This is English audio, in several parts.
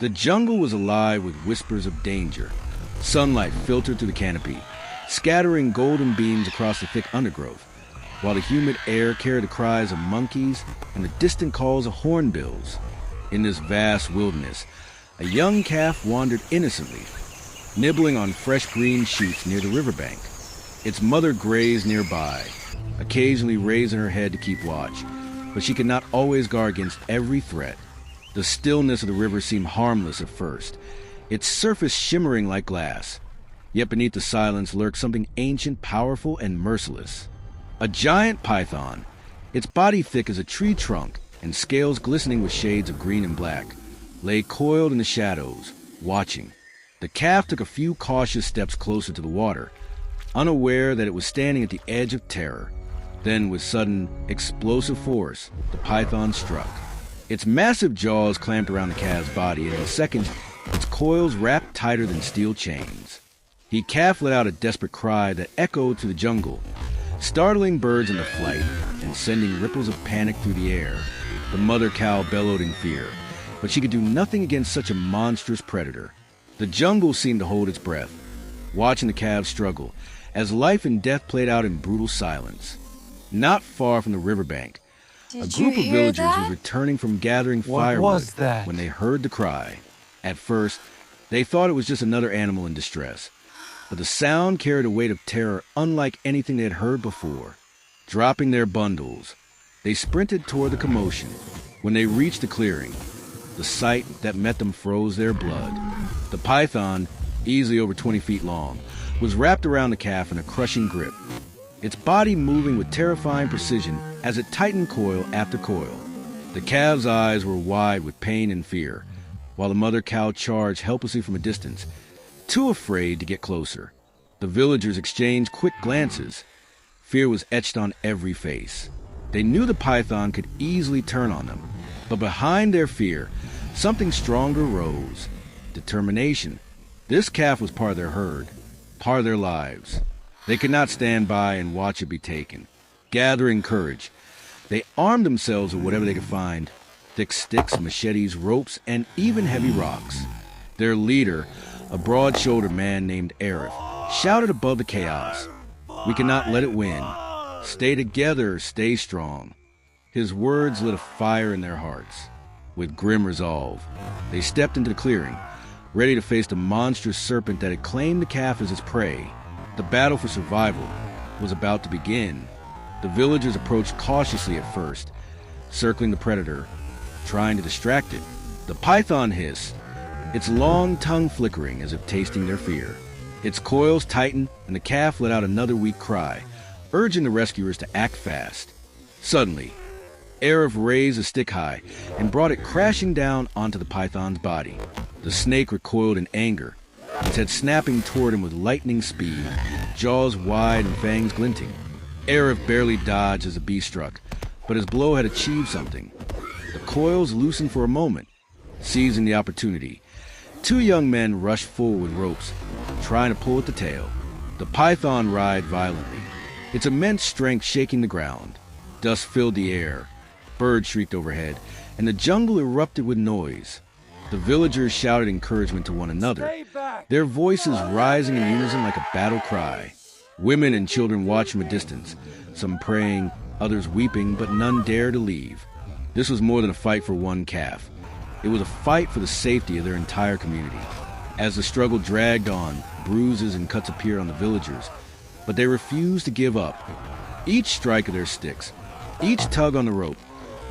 The jungle was alive with whispers of danger. Sunlight filtered through the canopy, scattering golden beams across the thick undergrowth, while the humid air carried the cries of monkeys and the distant calls of hornbills. In this vast wilderness, a young calf wandered innocently, nibbling on fresh green shoots near the riverbank. Its mother grazed nearby, occasionally raising her head to keep watch, but she could not always guard against every threat. The stillness of the river seemed harmless at first, its surface shimmering like glass. Yet beneath the silence lurked something ancient, powerful, and merciless. A giant python, its body thick as a tree trunk and scales glistening with shades of green and black, lay coiled in the shadows, watching. The calf took a few cautious steps closer to the water, unaware that it was standing at the edge of terror. Then, with sudden, explosive force, the python struck. Its massive jaws clamped around the calf's body, and in a second, its coils wrapped tighter than steel chains. The calf let out a desperate cry that echoed through the jungle, startling birds into flight and sending ripples of panic through the air. The mother cow bellowed in fear, but she could do nothing against such a monstrous predator. The jungle seemed to hold its breath, watching the calves struggle, as life and death played out in brutal silence. Not far from the riverbank, a group of villagers was returning from gathering firewood when they heard the cry. At first, they thought it was just another animal in distress, but the sound carried a weight of terror unlike anything they had heard before. Dropping their bundles, they sprinted toward the commotion. When they reached the clearing, the sight that met them froze their blood. The python, easily over 20 feet long, was wrapped around the calf in a crushing grip, its body moving with terrifying precision as it tightened coil after coil. The calf's eyes were wide with pain and fear, while the mother cow charged helplessly from a distance, too afraid to get closer. The villagers exchanged quick glances. Fear was etched on every face. They knew the python could easily turn on them, but behind their fear, something stronger rose. Determination. This calf was part of their herd, part of their lives. They could not stand by and watch it be taken. Gathering courage, they armed themselves with whatever they could find: thick sticks, machetes, ropes, and even heavy rocks. Their leader, a broad-shouldered man named Arif, shouted above the chaos, "We cannot let it win. Stay together, stay strong." His words lit a fire in their hearts. With grim resolve, they stepped into the clearing, ready to face the monstrous serpent that had claimed the calf as its prey. The battle for survival was about to begin. The villagers approached cautiously at first, circling the predator, trying to distract it. The python hissed, its long tongue flickering as if tasting their fear. Its coils tightened, and the calf let out another weak cry, urging the rescuers to act fast. Suddenly, Arif raised a stick high and brought it crashing down onto the python's body. The snake recoiled in anger, its head snapping toward him with lightning speed, jaws wide and fangs glinting. Arif barely dodged as the beast struck, but his blow had achieved something. The coils loosened for a moment. Seizing the opportunity, two young men rushed forward with ropes, trying to pull at the tail. The python writhed violently, its immense strength shaking the ground. Dust filled the air, birds shrieked overhead, and the jungle erupted with noise. The villagers shouted encouragement to one another, their voices rising in unison like a battle cry. Women and children watched from a distance, some praying, others weeping, but none dared to leave. This was more than a fight for one calf. It was a fight for the safety of their entire community. As the struggle dragged on, bruises and cuts appeared on the villagers, but they refused to give up. Each strike of their sticks, each tug on the rope,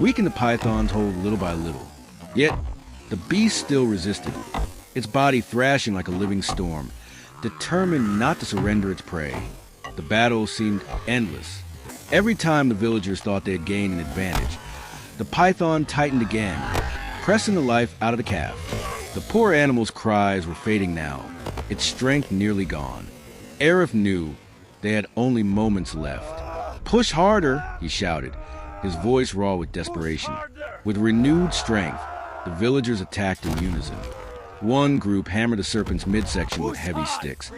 weakened the python's hold little by little. Yet, the beast still resisted, its body thrashing like a living storm, determined not to surrender its prey. The battle seemed endless. Every time the villagers thought they had gained an advantage, the python tightened again, pressing the life out of the calf. The poor animal's cries were fading now, its strength nearly gone. Arif knew they had only moments left. "Push harder," he shouted, his voice raw with desperation. With renewed strength, the villagers attacked in unison. One group hammered the serpent's midsection with heavy sticks.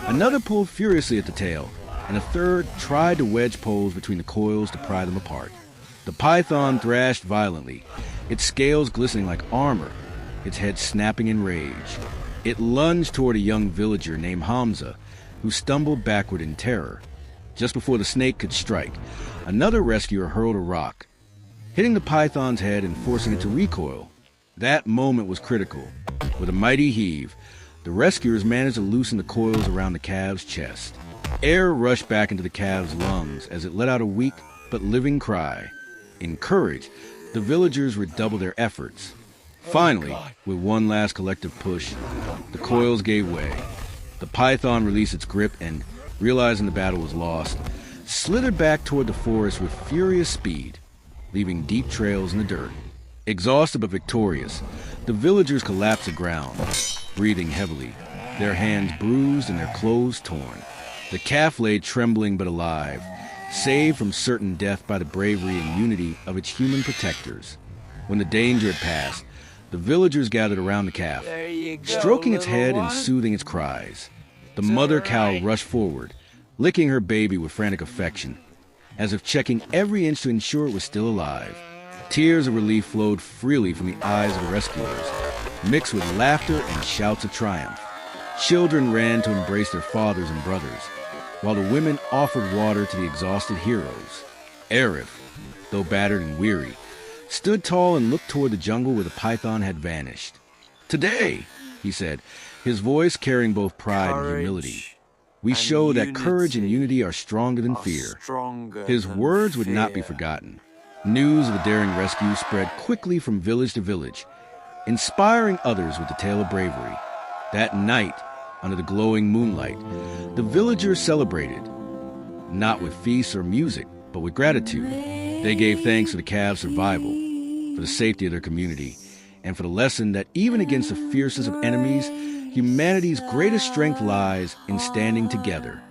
Another pulled furiously at the tail, and a third tried to wedge poles between the coils to pry them apart. The python thrashed violently, its scales glistening like armor, its head snapping in rage. It lunged toward a young villager named Hamza, who stumbled backward in terror. Just before the snake could strike, another rescuer hurled a rock, hitting the python's head and forcing it to recoil. That moment was critical. With a mighty heave, the rescuers managed to loosen the coils around the calf's chest. Air rushed back into the calf's lungs as it let out a weak but living cry. Encouraged, the villagers redoubled their efforts. Finally, with one last collective push, the coils gave way. The python released its grip and, realizing the battle was lost, slithered back toward the forest with furious speed, leaving deep trails in the dirt. Exhausted but victorious, the villagers collapsed to the ground, breathing heavily, their hands bruised and their clothes torn. The calf lay trembling but alive, saved from certain death by the bravery and unity of its human protectors. When the danger had passed, the villagers gathered around the calf, stroking its head and soothing its cries. The mother cow rushed forward, licking her baby with frantic affection, as if checking every inch to ensure it was still alive. Tears of relief flowed freely from the eyes of the rescuers, mixed with laughter and shouts of triumph. Children ran to embrace their fathers and brothers, while the women offered water to the exhausted heroes. Arif, though battered and weary, stood tall and looked toward the jungle where the python had vanished. "Today," he said, his voice carrying both pride and humility, "we show that courage and unity are stronger than fear." His words would not be forgotten. News of the daring rescue spread quickly from village to village, inspiring others with the tale of bravery. That night, under the glowing moonlight, the villagers celebrated, not with feasts or music, but with gratitude. They gave thanks for the calves' survival, for the safety of their community, and for the lesson that even against the fiercest of enemies, humanity's greatest strength lies in standing together.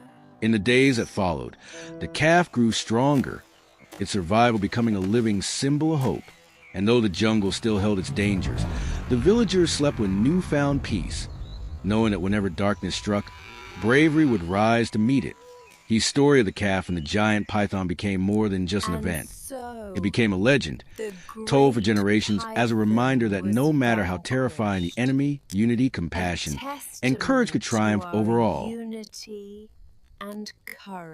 In the days that followed, the calf grew stronger, its survival becoming a living symbol of hope. And though the jungle still held its dangers, the villagers slept with newfound peace, knowing that whenever darkness struck, bravery would rise to meet it. The story of the calf and the giant python became more than just an event. It became a legend, told for generations as a reminder that no matter how terrifying the enemy, unity, compassion, and courage could triumph over all. Unity and courage.